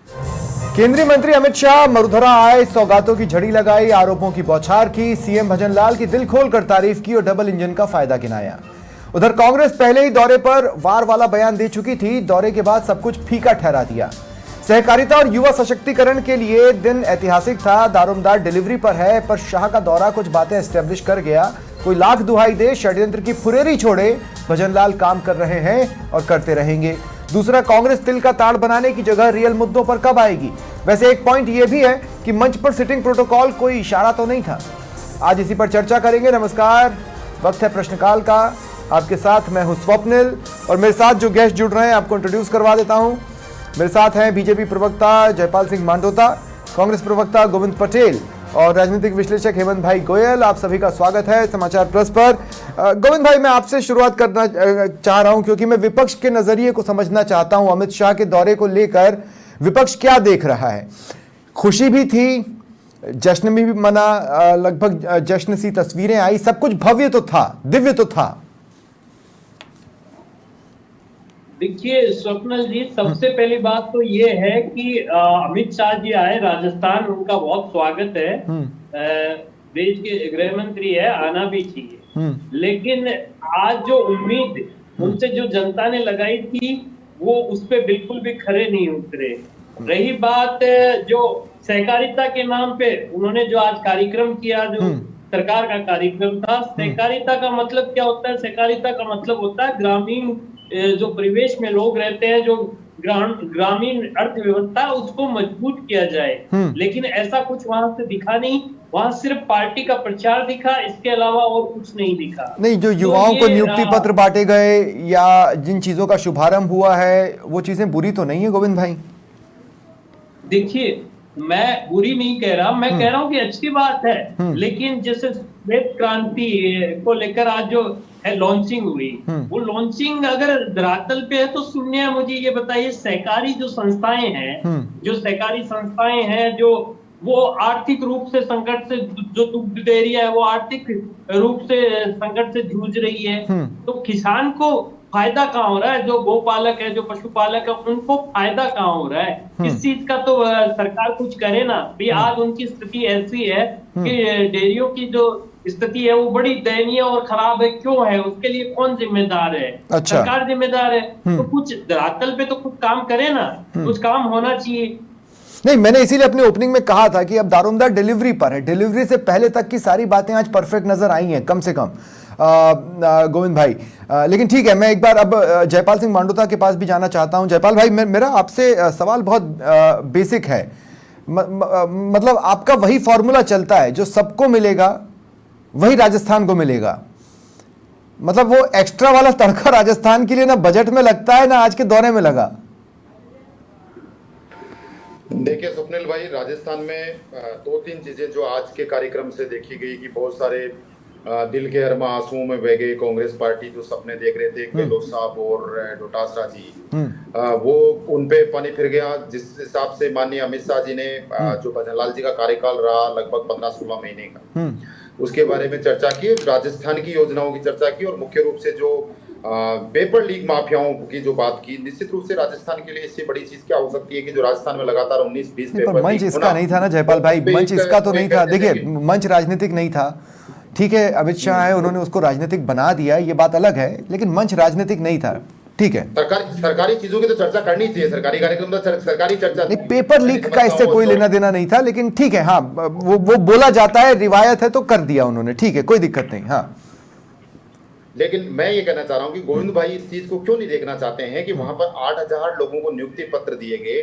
केंद्रीय मंत्री अमित शाह मरुधरा आए, सौगातों की झड़ी लगाई, आरोपों की बौछार की, सीएम भजनलाल की दिल खोलकर तारीफ की और डबल इंजन का फायदा गिनाया। उधर कांग्रेस पहले ही दौरे पर वार वाला बयान दे चुकी थी, दौरे के बाद सब कुछ फीका ठहरा दिया। सहकारिता और युवा सशक्तिकरण के लिए दिन ऐतिहासिक था, दारोमदार डिलीवरी पर है, पर शाह का दौरा कुछ बातें एस्टेब्लिश कर गया। कोई लाख दुहाई दे, षड्यंत्र की फुरेरी छोड़े, भजनलाल काम कर रहे हैं और करते रहेंगे। दूसरा, कांग्रेस तिल का ताड़ बनाने की जगह रियल मुद्दों पर कब आएगी। वैसे एक पॉइंट यह भी है कि मंच पर सिटिंग प्रोटोकॉल कोई इशारा तो नहीं था। आज इसी पर चर्चा करेंगे। नमस्कार, वक्त है प्रश्नकाल का। आपके साथ मैं हूं स्वप्निल और मेरे साथ जो गेस्ट जुड़ रहे हैं आपको इंट्रोड्यूस करवा देता हूं। मेरे साथ हैं बीजेपी प्रवक्ता जयपाल सिंह मांडोता, कांग्रेस प्रवक्ता गोविंद पटेल और राजनीतिक विश्लेषक हेमंत भाई गोयल। आप सभी का स्वागत है समाचार प्लस पर। गोविंद भाई, मैं आपसे शुरुआत करना चाह रहा हूं क्योंकि मैं विपक्ष के नजरिए को समझना चाहता हूं। अमित शाह के दौरे को लेकर विपक्ष क्या देख रहा है? खुशी भी थी, जश्न भी मना, लगभग जश्न सी तस्वीरें आई, सब कुछ भव्य तो था, दिव्य तो था। देखिए स्वप्नल जी, सबसे पहली बात तो ये है कि अमित शाह जी आए राजस्थान, उनका बहुत स्वागत है। देश के गृह मंत्री है, आना भी चाहिए। लेकिन आज जो उम्मीद उनसे जो जनता ने लगाई थी वो उस पे बिल्कुल भी खरे नहीं उतरे। रही बात जो सहकारिता के नाम पे उन्होंने जो आज कार्यक्रम किया, जो सरकार का कार्यक्रम था, सहकारिता का मतलब क्या होता है? सहकारिता का मतलब होता है ग्रामीण जो परिवेश में लोग रहते हैं, जो ग्रामीण अर्थव्यवस्था, उसको मजबूत किया जाए। लेकिन ऐसा कुछ वहां से दिखा नहीं, वहां सिर्फ पार्टी का प्रचार दिखा, इसके अलावा और कुछ नहीं दिखा। नहीं, जो युवाओं को नियुक्ति पत्र बांटे गए या जिन चीजों का शुभारंभ हुआ है वो चीजें बुरी तो नहीं है गोविंद भाई? देखिए, मैं बुरी नहीं कह रहा, मैं कह रहा हूँ कि अच्छी बात है। लेकिन जैसे श्वेत क्रांति को लेकर आज जो है लॉन्चिंग हुई, वो लॉन्चिंग अगर धरातल पे है तो शून्य है। मुझे ये बताइए, सहकारी जो संस्थाएं हैं, जो सहकारी संस्थाएं हैं, जो वो आर्थिक रूप से संकट से, जो दुग्ध डेयरी है वो आर्थिक रूप से संकट से जूझ रही है, तो किसान को फायदा कहाँ हो रहा है? जो गोपालक है, जो पशुपालक है, उनको फायदा कहाँ हो रहा है? इस चीज का तो सरकार कुछ करे ना। भी आज उनकी स्थिति ऐसी है कि डेयरियों की जो स्थिति है वो बड़ी दयनीय और खराब है। क्यों है? उसके लिए कौन जिम्मेदार है? अच्छा। सरकार जिम्मेदार है। तो कुछ धरातल पे तो कुछ काम करे ना, कुछ काम होना चाहिए। नहीं, मैंने इसीलिए अपनी ओपनिंग में कहा था कि अब दारोमदार डिलीवरी पर है। डिलीवरी से पहले तक की सारी बातें आज परफेक्ट नजर आई हैं, कम से कम गोविंद भाई। लेकिन ठीक है, मैं एक बार अब जयपाल सिंह मांडोता के पास भी जाना चाहता हूं। जयपाल भाई, मेरा आपसे सवाल बहुत बेसिक है। मतलब आपका वही फॉर्मूला चलता है, जो सबको मिलेगा वही राजस्थान को मिलेगा। मतलब वो एक्स्ट्रा वाला तड़का राजस्थान के लिए ना बजट में लगता है ना आज के दौरे में लगा। देखिए स्वप्निल भाई, राजस्थान में दो तीन चीजें जो आज के कार्यक्रम से देखी गई कि बहुत सारे दिल के अरमा आंसुओं में बह गई कांग्रेस पार्टी। जो सपने देख रहे थे गहलोत साहब और डोटासरा जी, वो उन पे पानी फिर गया। जिस हिसाब से माननीय अमित शाह जी ने जो भजनलाल जी का कार्यकाल रहा लगभग 15-16 महीने का, उसके बारे में चर्चा की, राजस्थान की योजनाओं की चर्चा की और मुख्य रूप से जो पेपर लीक माफियाओं की जो बात की। निश्चित रूप से राजस्थान के लिए इससे बड़ी चीज क्या हो सकती है कि जो राजस्थान में लगातार 19-20 पेपर मंच इसका नहीं था ना जयपाल भाई, मंच इसका तो नहीं था। देखिए, मंच राजनीतिक नहीं था, ठीक है, अमित शाह है, उन्होंने उसको राजनीतिक बना दिया, ये बात अलग है, लेकिन मंच राजनीतिक नहीं था। ठीक है, सरकारी चीजों की तो चर्चा करनी चाहिए, सरकारी कार्यक्रम तो सरकारी चर्चा नहीं, पेपर लीक का इससे कोई लेना देना नहीं था। लेकिन ठीक है, हाँ, वो बोला जाता है, रिवायत है तो कर दिया उन्होंने, ठीक है, कोई दिक्कत नहीं। हाँ, लेकिन मैं ये कहना चाह रहा हूँ कि गोविंद भाई इस चीज को क्यों नहीं देखना चाहते हैं कि वहां पर 8,000 लोगों को नियुक्ति पत्र दिए गए,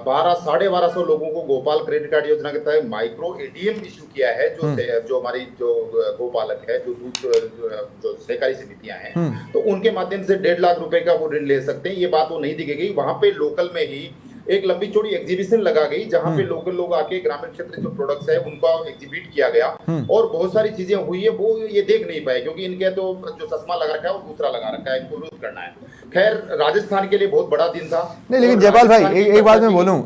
1200-1250 लोगों को गोपाल क्रेडिट कार्ड योजना के तहत माइक्रो एटीएम इश्यू किया है। जो हमारी जो गोपालक है, जो दूध जो सहकारी समितियां हैं, तो उनके माध्यम से 1.5 लाख रुपए का वो ऋण ले सकते हैं। ये बात वो नहीं दी गई। वहां पे लोकल में ही एक लंबी चौड़ी एग्जीबिशन लगा गई, जहां पे लोकल लोग आके ग्रामीण क्षेत्र जो प्रोडक्ट्स है उनका एग्जिबिट किया गया और बहुत सारी चीजें हुई है। वो ये देख नहीं पाए क्योंकि इनके तो जो चश्मा लगा रखा है वो दूसरा लगा रखा है, इनको विरोध करना है। खैर, राजस्थान के लिए बहुत बड़ा दिन था। नहीं, लेकिन जयपाल भाई एक बात मैं बोलूं,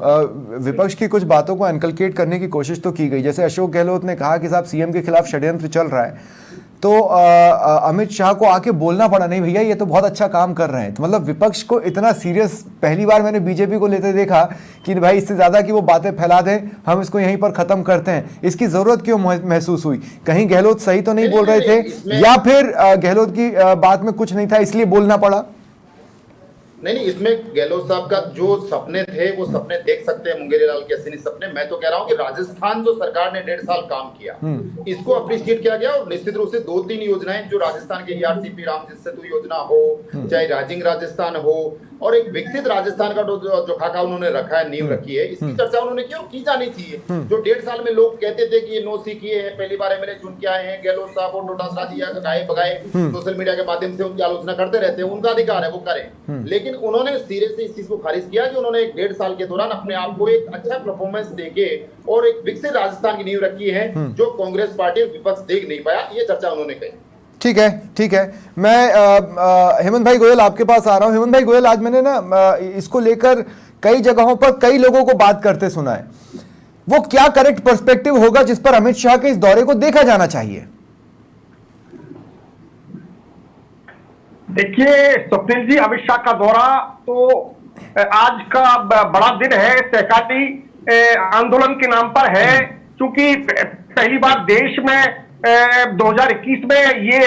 विपक्ष की कुछ बातों को इनकलकेट करने की कोशिश तो की गई। जैसे अशोक गहलोत ने कहा कि साहब सीएम के खिलाफ षड्यंत्र चल रहा है, तो अमित शाह को आके बोलना पड़ा, नहीं भैया ये तो बहुत अच्छा काम कर रहे हैं। तो मतलब विपक्ष को इतना सीरियस पहली बार मैंने बीजेपी को लेते देखा कि भाई इससे ज्यादा कि वो बातें फैला दें, हम इसको यहीं पर खत्म करते हैं, इसकी जरूरत क्यों महसूस हुई? कहीं गहलोत सही तो नहीं बोल रहे थे, या फिर गहलोत की बात में कुछ नहीं था इसलिए बोलना पड़ा? नहीं, इसमें गहलोत साहब का जो सपने थे वो सपने देख सकते हैं, मुंगेरी लाल के असली सपने। मैं तो कह रहा हूं कि राजस्थान जो सरकार ने 1.5 साल काम किया, इसको अप्रिशिएट किया गया। और निश्चित रूप से 2-3 योजनाएं जो राजस्थान के ERCP रामजी सेतु योजना हो, चाहे राइजिंग राजस्थान हो, और एक विकसित राजस्थान का जो खाका उन्होंने रखा है, नींव रखी है, इसकी चर्चा उन्होंने क्यों की जानी चाहिए। जो 1.5 साल में लोग कहते थे कि ये नो सी किए हैं, पहली बार MLA चुन के आए हैं, गहलोत साहब और डोटासरा जी गाए बगाए सोशल मीडिया के माध्यम से उनकी आलोचना करते रहते हैं, उनका अधिकार है, वो करें। लेकिन उन्होंने सिरे से इस चीज को खारिज किया कि उन्होंने 1.5 साल के दौरान अपने आप को एक अच्छा परफॉर्मेंस देके और एक विकसित राजस्थान की नींव रखी है, जो कांग्रेस पार्टी विपक्ष देख नहीं पाया। ये चर्चा उन्होंने कही। ठीक है, ठीक है। मैं हेमंत भाई गोयल आपके पास आ रहा हूं। हेमंत भाई गोयल, आज मैंने ना इसको लेकर कई जगहों पर कई लोगों को बात करते सुना है, वो क्या करेक्ट पर्सपेक्टिव होगा जिस पर अमित शाह के इस दौरे को देखा जाना चाहिए? देखिए स्वप्निल जी, अमित शाह का दौरा तो आज का बड़ा दिन है, सहकारी आंदोलन के नाम पर है, क्योंकि पहली बार देश में 2021 में ये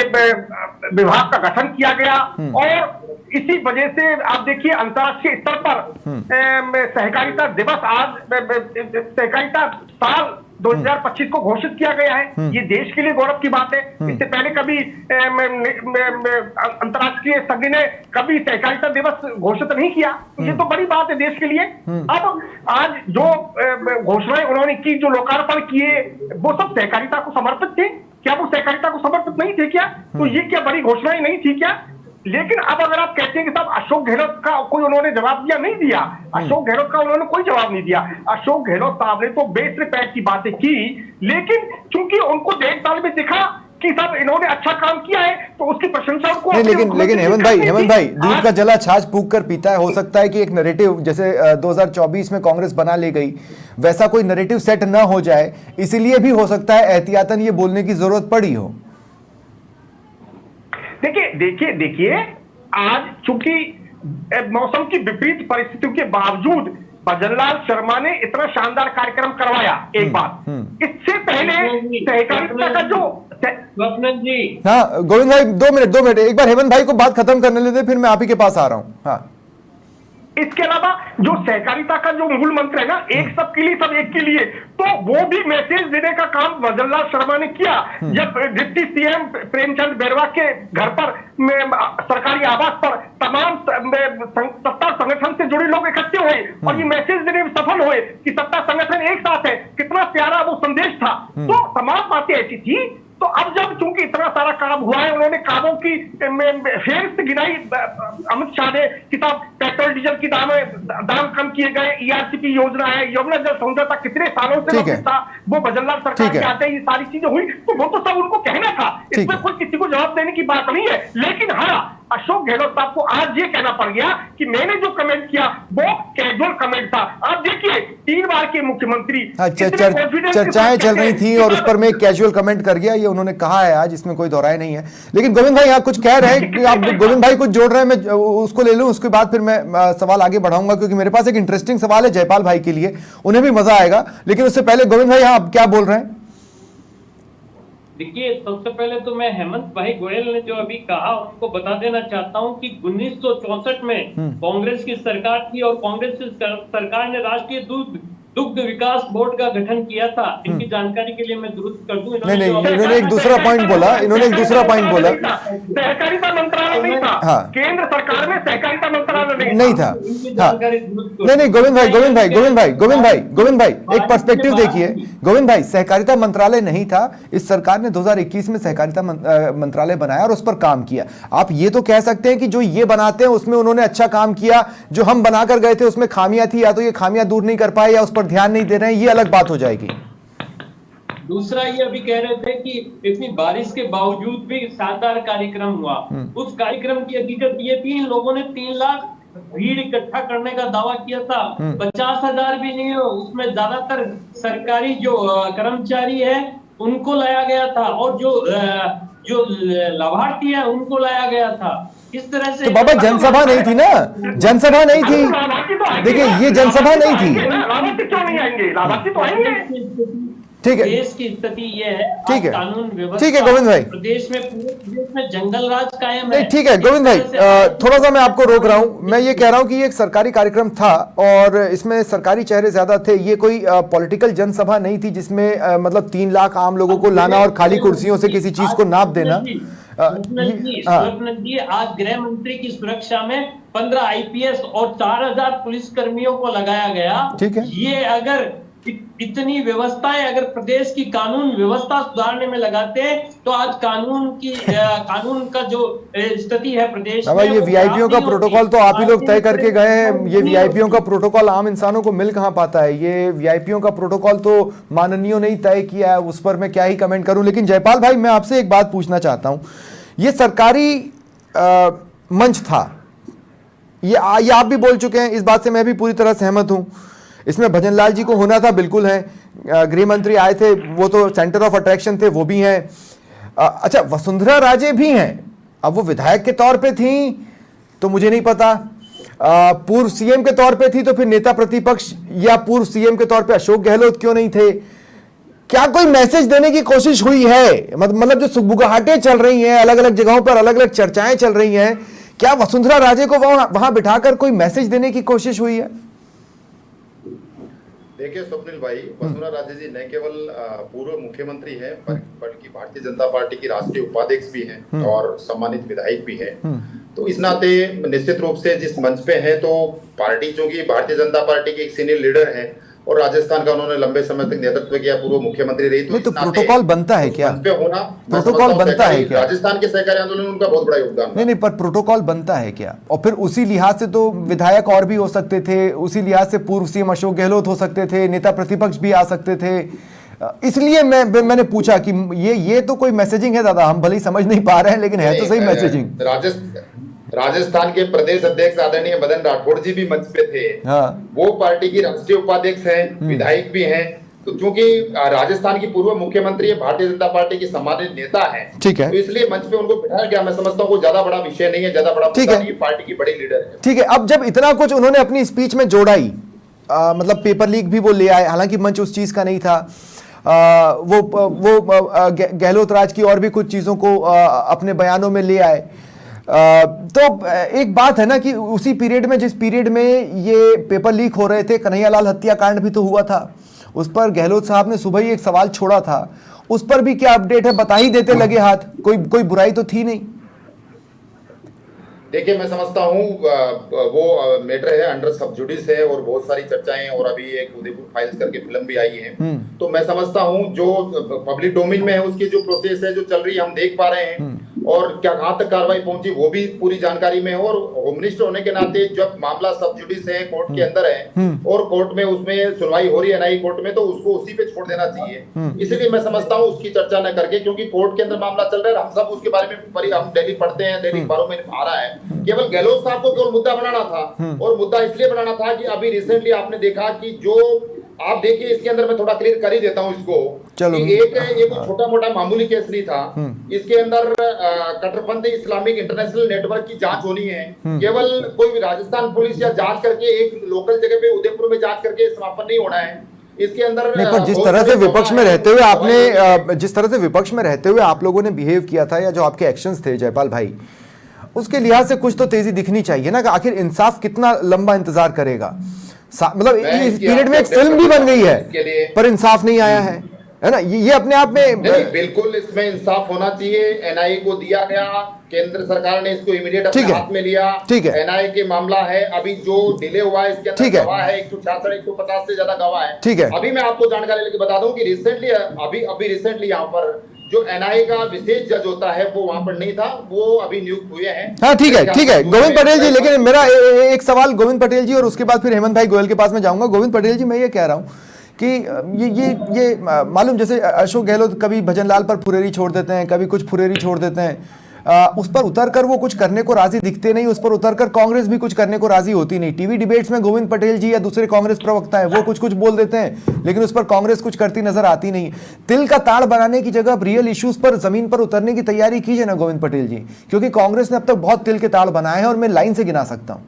विभाग का गठन किया गया और इसी वजह से आप देखिए अंतर्राष्ट्रीय स्तर पर सहकारिता दिवस, आज सहकारिता साल 2025 को घोषित किया गया है। ये देश के लिए गौरव की बात है। इससे पहले कभी अंतर्राष्ट्रीय संघ ने कभी सहकारिता दिवस घोषित नहीं किया, तो ये तो बड़ी बात है देश के लिए। अब आज जो घोषणाएं उन्होंने की, जो लोकार्पण किए, वो सब सहकारिता को समर्पित थे। क्या वो सहकारिता को समर्पित नहीं थे क्या? तो ये क्या बड़ी घोषणाएं नहीं थी क्या? लेकिन अब अगर आप कहते हैं कि साहब अशोक गहलोत का कोई उन्होंने जवाब दिया, नहीं दिया। अशोक गहलोत का उन्होंने कोई जवाब नहीं दिया। अशोक गहलोत साहब ने तो बेसरे पैर की बातें की, लेकिन चूंकि उनको 1.5 साल में दिखा कि साहब इन्होंने अच्छा काम किया है, तो उसकी प्रशंसा उनको लेकिन हेमंत भाई दूध का जला छाछ फूंक कर पीता है। हो सकता है कि एक नैरेटिव जैसे 2024 में कांग्रेस बना ले गई, वैसा कोई नैरेटिव सेट ना हो जाए, इसीलिए भी हो सकता है एहतियातन ये बोलने की जरूरत पड़ी हो। देखिए आज चूंकि मौसम की विपरीत परिस्थितियों के बावजूद भजनलाल शर्मा ने इतना शानदार कार्यक्रम करवाया। एक बात, इससे पहले सहकारिता का जो स्वप्न जी, हाँ गोविंद भाई 2 मिनट एक बार हेमंत भाई को बात खत्म करने लेते, फिर मैं आप ही के पास आ रहा हूँ। हाँ, इसके अलावा जो सहकारिता का जो मूल मंत्र है ना, एक सबके लिए सब एक के लिए, तो वो भी मैसेज देने का काम भजनलाल शर्मा ने किया। जब डिप्टी CM प्रेमचंद बैरवा के घर पर सरकारी आवास पर तमाम सत्ता संगठन से जुड़े लोग इकट्ठे हुए और ये मैसेज देने में सफल हुए कि सत्ता संगठन एक साथ है, कितना प्यारा वो संदेश था। तो तमाम बातें ऐसी थी। तो अब जब चूंकि इतना सारा काम हुआ है, उन्होंने कामों की फेर गिनाई अमित शाह ने, किताब पेट्रोल डीजल की दाम कम किए गए, ERCP योजना है, यमुना जल समझौता कितने सालों से लंबित था, वो भजनलाल सरकार के आते ही ये सारी चीजें हुई, तो वो तो सब उनको कहना था। इसमें कोई किसी को जवाब देने की बात नहीं है। लेकिन हाँ, अशोक गहलोत साहब को आज ये कहना पड़ गया कि मैंने जो कमेंट किया वो कैजुअल कमेंट था। आप देखिए 3 बार के मुख्यमंत्री, चर्चाएं चल रही थी और उस पर मैं कैजुअल कमेंट कर गया, ये उन्होंने कहा है आज, इसमें कोई दोहराए नहीं है। लेकिन गोविंद भाई आप कुछ कह रहे हैं कि आप गोविंद भाई कुछ जोड़ रहे हैं, मैं उसको ले लूं, उसके बाद फिर मैं सवाल आगे बढ़ाऊंगा, क्योंकि मेरे पास एक इंटरेस्टिंग सवाल है जयपाल भाई के लिए, उन्हें भी मजा आएगा। लेकिन उससे पहले गोविंद भाई आप क्या बोल रहे हैं? देखिए, सबसे पहले तो मैं हेमंत भाई गोयल ने जो अभी कहा उनको बता देना चाहता हूं कि 1964 में कांग्रेस की सरकार थी और कांग्रेस की सरकार ने राष्ट्रीय दुग्ध विकास बोर्ड का गठन किया था। इनकी जानकारी के लिए मैं दुरुस्त कर दूं, इन्होंने एक दूसरा पॉइंट बोला, सहकारिता मंत्रालय नहीं था। हाँ। केंद्र सरकार में सहकारिता मंत्रालय नहीं था। हाँ। नहीं गोविंद भाई एक पर्सपेक्टिव देखिए। गोविंद भाई, सहकारिता मंत्रालय नहीं था, इस सरकार ने 2021 में सहकारिता मंत्रालय बनाया और उस पर काम किया। आप ये तो कह सकते हैं कि जो ये बनाते हैं उसमें उन्होंने अच्छा काम किया, जो हम बनाकर गए थे उसमें खामियां थी, या तो ये खामियां दूर नहीं कर पाए या उस पर ध्यान नहीं दे रहे हैं, ये अलग बात हो जाएगी। दूसरा, ये अभी कह रहे थे कि इतनी बारिश के बावजूद भी शानदार कार्यक्रम हुआ। उस कार्यक्रम की हकीकत ये थी, इन लोगों ने 3 लाख भीड़ इकट्ठा करने का दावा किया था। 50,000 भी नहीं हो, उसमें ज्यादातर सरकारी जो कर्मचारी है उनको लाया गया था, और जो जो लाभार्थी है उनको लाया गया था। इस तरह से तो बाबा जनसभा नहीं थी ना, जनसभा नहीं थी। लाभार्थी तो आएंगे देखिए ना, ये जनसभा नहीं थी। लाभार्थी क्यों नहीं आएंगे? लाभार्थी तो आएंगे। ठीक है, देश की स्थिति ये है, ठीक है, कानून व्यवस्था, ठीक है गोविंद भाई, प्रदेश में पूरे प्रदेश में जंगल राज कायम नहीं है। ठीक है गोविंद भाई, थोड़ा सा मैं आपको रोक रहा हूं। मैं ये कह रहा हूं कि ये एक सरकारी कार्यक्रम था और इसमें सरकारी चेहरे ज्यादा थे। ये कोई पॉलिटिकल जनसभा नहीं थी जिसमें मतलब 3 लाख आम लोगों को लाना और खाली कुर्सियों से किसी चीज को नाप देना। स्वप्निल जी, आज गृह मंत्री की सुरक्षा में 15 आईपीएस और 4000 पुलिस कर्मियों को लगाया गया। ठीक है। ये अगर इतनी व्यवस्थाएं अगर प्रदेश की कानून व्यवस्था सुधारने में लगाते तो आज कानून का जो स्थिति है प्रदेश में, ये वीआईपीओ का प्रोटोकॉल तो आप ही लोग तय करके गए हैं। ये वीआईपीओ का प्रोटोकॉल आम इंसानों को मिल कहां पाता है? ये वीआईपीओ का प्रोटोकॉल तो माननीयों ने ही तय किया है, उस पर मैं क्या ही कमेंट करूं। लेकिन जयपाल भाई, मैं आपसे एक बात पूछना चाहता हूं। ये सरकारी मंच था, ये आप भी बोल चुके हैं, इस बात से मैं भी पूरी तरह सहमत हूं। इसमें भजन लाल जी को होना था, बिल्कुल है। गृह मंत्री आए थे, वो तो सेंटर ऑफ अट्रैक्शन थे, वो भी हैं। अच्छा, वसुंधरा राजे भी हैं। अब वो विधायक के तौर पे थी तो मुझे नहीं पता, पूर्व सीएम के तौर पे थी तो फिर नेता प्रतिपक्ष या पूर्व सीएम के तौर पे अशोक गहलोत क्यों नहीं थे? क्या कोई मैसेज देने की कोशिश हुई है? मतलब जो सुगबुगाहटें चल रही हैं, अलग अलग जगहों पर अलग अलग चर्चाएं चल रही हैं, क्या वसुंधरा राजे को वहां बिठाकर कोई मैसेज देने की कोशिश हुई है? देखिए स्वप्निल भाई, वसुंधरा राजे जी न केवल पूर्व मुख्यमंत्री हैं बल्कि भारतीय जनता पार्टी की राष्ट्रीय उपाध्यक्ष भी हैं और सम्मानित विधायक भी हैं। तो इस नाते निश्चित रूप से जिस मंच पे हैं, तो पार्टी चूंकि भारतीय जनता पार्टी के एक सीनियर लीडर हैं और राजस्थान का उन्होंने लंबे समय तक नेतृत्व किया, पूर्व मुख्यमंत्री रही, तो प्रोटोकॉल बनता है क्या? पे होना प्रोटोकॉल बनता है क्या? राजस्थान के सहकारी आंदोलन में उनका बहुत बड़ा योगदान। नहीं, पर प्रोटोकॉल बनता है क्या? और फिर उसी लिहाज से तो विधायक और भी हो सकते थे, उसी लिहाज से पूर्व सीएम अशोक गहलोत हो सकते थे, नेता प्रतिपक्ष भी आ सकते थे। इसलिए मैंने पूछा कि ये तो कोई मैसेजिंग है दादा, हम भले ही समझ नहीं पा रहे हैं, लेकिन है तो सही मैसेजिंग। राजस्थान के प्रदेश अध्यक्ष आदरणीय मदन राठौड़ जी भी मंच पे थे। हाँ। वो पार्टी की राष्ट्रीय उपाध्यक्ष हैं, विधायक भी हैं। तो चूंकि राजस्थान की पूर्व मुख्यमंत्री भारतीय जनता पार्टी की सम्मानित नेता हैं, ठीक है, तो इसलिए मंच पे उनको बिठाया गया। मैं समझता हूँ ज्यादा बड़ा विषय नहीं है, ज्यादा बड़ा मुद्दा नहीं है, पार्टी की बड़ी लीडर है। ठीक है। अब जब इतना कुछ उन्होंने अपनी स्पीच में जोड़ाई, मतलब पेपर लीक भी वो ले आए, हालांकि मंच उस चीज का नहीं था। वो गहलोत राज की और भी कुछ चीजों को अपने बयानों में ले आए। तो एक बात है ना कि उसी पीरियड में, जिस पीरियड में ये पेपर लीक हो रहे थे, कन्हैयालाल हत्याकांड भी तो हुआ था, उस पर गहलोत साहब ने सुबह ही एक सवाल छोड़ा था। उस पर भी क्या अपडेट है? बता ही देते लगे हाथ, कोई बुराई तो थी नहीं। देखिए, मैं समझता हूँ वो मैटर है, अंडर सब जुडिस है और बहुत सारी चर्चाएं, और अभी एक उदयपुर फाइल्स करके फिल्म भी आई है। तो मैं समझता हूँ जो पब्लिक डोमेन में है उसकी जो प्रोसेस है, जो चल रही है, हम देख पा रहे हैं। और क्या कहां तक कार्रवाई पहुंची वो भी पूरी जानकारी में है। और होम मिनिस्टर होने के नाते जब मामला सब जुडिस है, कोर्ट के अंदर है और कोर्ट में उसमें सुनवाई हो रही है एनआईए कोर्ट में, तो उसको उसी पे छोड़ देना चाहिए। इसलिए मैं समझता हूँ उसकी चर्चा न करके, क्योंकि कोर्ट के अंदर मामला चल रहा है, हम सब उसके बारे में हम डेली पढ़ते हैं, डेली अखबारों में आ रहा है। केवल गहलोत साहब को केवल मुद्दा बनाना था, और मुद्दा इसलिए बनाना था कि अभी रिसेंटली आपने देखा कि जो आप देखिए, इसके अंदर मैं थोड़ा क्लियर कर ही देता हूँ इसको। चलो, एक छोटा मोटा मामूली केस नहीं था, इसके अंदर कट्टरपंथी इस्लामिक इंटरनेशनल नेटवर्क की जांच होनी है। केवल कोई राजस्थान पुलिस या जांच करके एक लोकल जगह पे उदयपुर में जांच करके समापन नहीं होना है। इसके अंदर नहीं, पर जिस तरह से विपक्ष में रहते हुए आपने, जिस तरह से विपक्ष में रहते हुए आप लोगों ने बिहेव किया था, या जो आपके एक्शंस थे जयपाल भाई, उसके लिहाज से कुछ तो तेजी दिखनी चाहिए ना। कि आखिर इंसाफ कितना लंबा इंतजार करेगा? मतलब इस पीरियड में एक फिल्म भी बन गई है, पर इंसाफ नहीं आया है ना? ये अपने आप में बिल्कुल इसमें इंसाफ होना चाहिए। एनआईए को दिया गया, केंद्र सरकार ने इसको इमीडिएट अपने हाथ में लिया। ठीक है, एनआईए के मामला है, अभी जो डिले हुआ है इसके अंदर गवाह है 166 150 से ज्यादा गवाह है। ठीक है, अभी मैं आपको जानकारी लेके बता दूं कि रिसेंटली अभी यहाँ पर जो एनआईए का विशेष जज होता है वो वहां पर नहीं था, वो अभी नियुक्त हुए हैं। हाँ ठीक है गोविंद पटेल जी। लेकिन मेरा एक सवाल गोविंद पटेल जी, और उसके बाद फिर हेमंत भाई गोयल के पास में जाऊंगा। गोविंद पटेल जी, मैं ये कह रहा हूं कि ये मालूम, जैसे अशोक गहलोत कभी भजन लाल पर फुरेरी छोड़ देते हैं, कभी कुछ फुरेरी छोड़ देते हैं। उस पर उतरकर वो कुछ करने को राजी दिखते नहीं, उस पर उतरकर कांग्रेस भी कुछ करने को राजी होती नहीं। टीवी डिबेट्स में गोविंद पटेल जी या दूसरे कांग्रेस प्रवक्ता है वो कुछ कुछ बोल देते हैं, लेकिन उस पर कांग्रेस कुछ करती नजर आती नहीं। तिल का ताड़ बनाने की जगह रियल इश्यूज पर जमीन पर उतरने की तैयारी कीजिए ना गोविंद पटेल जी, क्योंकि कांग्रेस ने अब तक बहुत तिल के ताड़ बनाए हैं और मैं लाइन से गिना सकता हूं।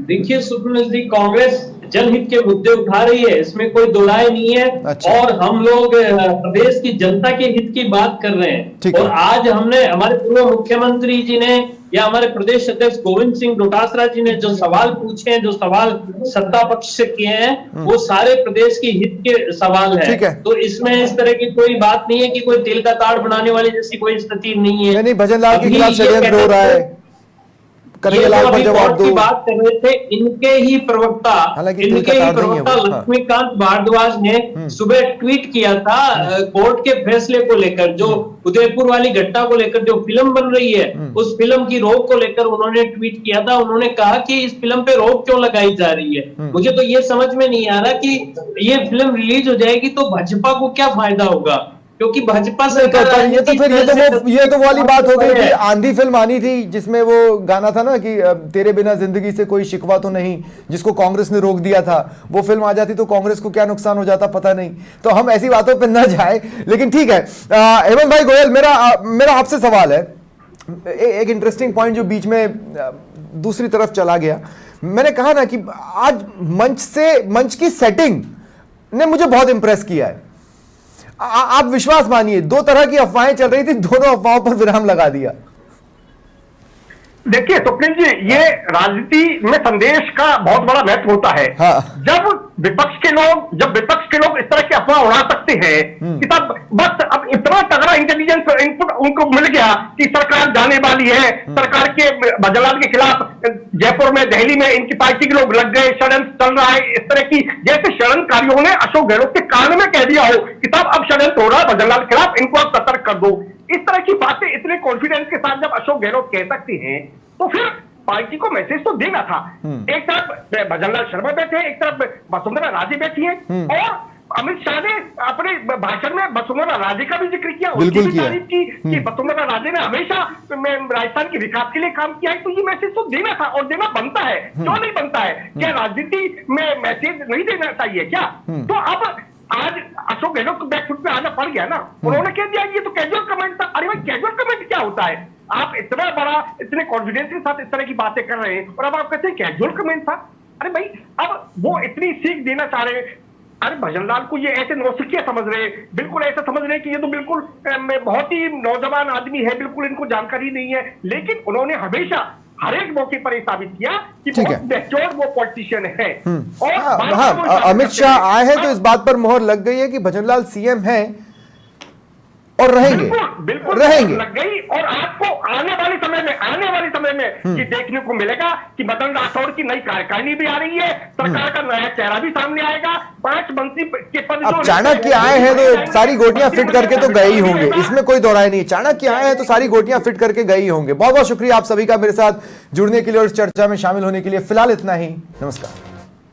देखिए सुप्रीम जी, कांग्रेस जनहित के मुद्दे उठा रही है, इसमें कोई दो राय नहीं है। अच्छा। और हम लोग प्रदेश की जनता के हित की बात कर रहे हैं। और आज हमने हमारे पूर्व मुख्यमंत्री जी ने या हमारे प्रदेश अध्यक्ष गोविंद सिंह डोटासरा जी ने जो सवाल पूछे हैं, जो सवाल सत्ता पक्ष से किए हैं, वो सारे प्रदेश के हित के सवाल है। तो इसमें इस तरह की कोई बात नहीं है कि कोई तिल का ताड़ बनाने वाली जैसी कोई स्थिति नहीं है। नहीं, भजनलाल के खिलाफ षड्यंत्र हो रहा है, की बात कर रहे थे। इनके ही प्रवक्ता लक्ष्मीकांत भारद्वाज ने सुबह ट्वीट किया था कोर्ट के फैसले को लेकर, जो उदयपुर वाली घटना को लेकर जो फिल्म बन रही है उस फिल्म की रोक को लेकर उन्होंने ट्वीट किया था। उन्होंने कहा कि इस फिल्म पे रोक क्यों लगाई जा रही है। मुझे तो ये समझ में नहीं आ रहा कि ये फिल्म रिलीज हो जाएगी तो भाजपा को क्या फायदा होगा, क्योंकि भाजपा से ये तो वाली बात हो गई कि आंधी फिल्म आनी थी जिसमें वो गाना था ना कि तेरे बिना जिंदगी से कोई शिकवा तो नहीं, जिसको कांग्रेस ने रोक दिया था। वो फिल्म आ जाती तो कांग्रेस को क्या नुकसान हो जाता पता नहीं। तो हम ऐसी बातों पे न जाए, लेकिन ठीक है। हेमंत भाई गोयल, मेरा आपसे सवाल है। एक इंटरेस्टिंग पॉइंट जो बीच में दूसरी तरफ चला गया, मैंने कहा ना कि आज मंच की सेटिंग ने मुझे बहुत इंप्रेस किया है। आप विश्वास मानिए, दो तरह की अफवाहें चल रही थी, दोनों अफवाहों पर विराम लगा दिया। देखिए स्वप्निल जी, ये राजनीति में संदेश का बहुत बड़ा महत्व होता है। हाँ। जब विपक्ष के लोग इस तरह की अफवाह उड़ा सकते हैं कि तब बस अब इतना तगड़ा इंटेलिजेंस इनपुट उनको मिल गया कि सरकार जाने वाली है, सरकार के भजनलाल के खिलाफ जयपुर में, दिल्ली में इनकी पार्टी के लोग लग गए, षड्यंत्र चल रहा है। इस तरह की जैसे षड्यंत्रकारियों ने अशोक गहलोत के कान में कह दिया हो कि तब अब षड्यंत्र हो रहा है भजनलाल के खिलाफ, इनको आप सतर्क कर दो। इस तरह की बातें इतने कॉन्फिडेंस के साथ जब अशोक गहलोत कह सकते हैं तो फिर पार्टी को मैसेज तो देना था। एक तरफ भजनलाल शर्मा बैठे, एक तरफ वसुंधरा राजे बैठी हैं, और अमित शाह ने अपने भाषण में वसुंधरा राजे का भी जिक्र किया, उनकी भी तारीफ की कि वसुंधरा राजे ने हमेशा राजस्थान के विकास के लिए काम किया है। तो ये मैसेज तो देना था और देना बनता है। क्यों नहीं बनता है? क्या राजनीति में मैसेज नहीं देना चाहिए क्या? तो अब आज अशोक गहलोत को बैकफुट पे आना पड़ गया ना। उन्होंने कह दिया ये तो कैजुअल कमेंट था। अरे भाई, कैजुअल कमेंट क्या होता है? आप इतना बड़ा, इतने कॉन्फिडेंस के साथ इस तरह की बातें कर रहे हैं और अब आप कहते हैं कैजुअल कमेंट था। अरे भाई, अब वो इतनी सीख देना चाह रहे हैं। अरे भजनलाल को ये ऐसे नौसिखिया समझ रहे हैं, बिल्कुल ऐसा समझ रहे हैं कि ये तो बिल्कुल बहुत ही नौजवान आदमी है, बिल्कुल इनको जानकारी नहीं है। लेकिन उन्होंने हमेशा हर एक मौके पर साबित किया कि बहुत मैच्योर वो पॉलिटिशियन है। और अमित शाह आए हैं तो इस बात पर मोहर लग गई है कि भजनलाल सीएम हैं और रहेंगे। बिल्कुल रहेंगे लग गई। और आपको आने वाले समय में ये देखने को मिलेगा कि मदन राठौड़ की नई कार्यकारिणी भी आ रही है, सरकार का नया चेहरा भी सामने आएगा। 5 मंत्री के पद अब चाणक्य आए हैं तो सारी गोटियां फिट करके तो गए ही होंगे, इसमें कोई दो राय नहीं। चाणक्य आए हैं तो सारी गोटियां फिट करके गए ही होंगे। बहुत बहुत शुक्रिया आप सभी का मेरे साथ जुड़ने के लिए और इस चर्चा में शामिल होने के लिए। फिलहाल इतना ही, नमस्कार।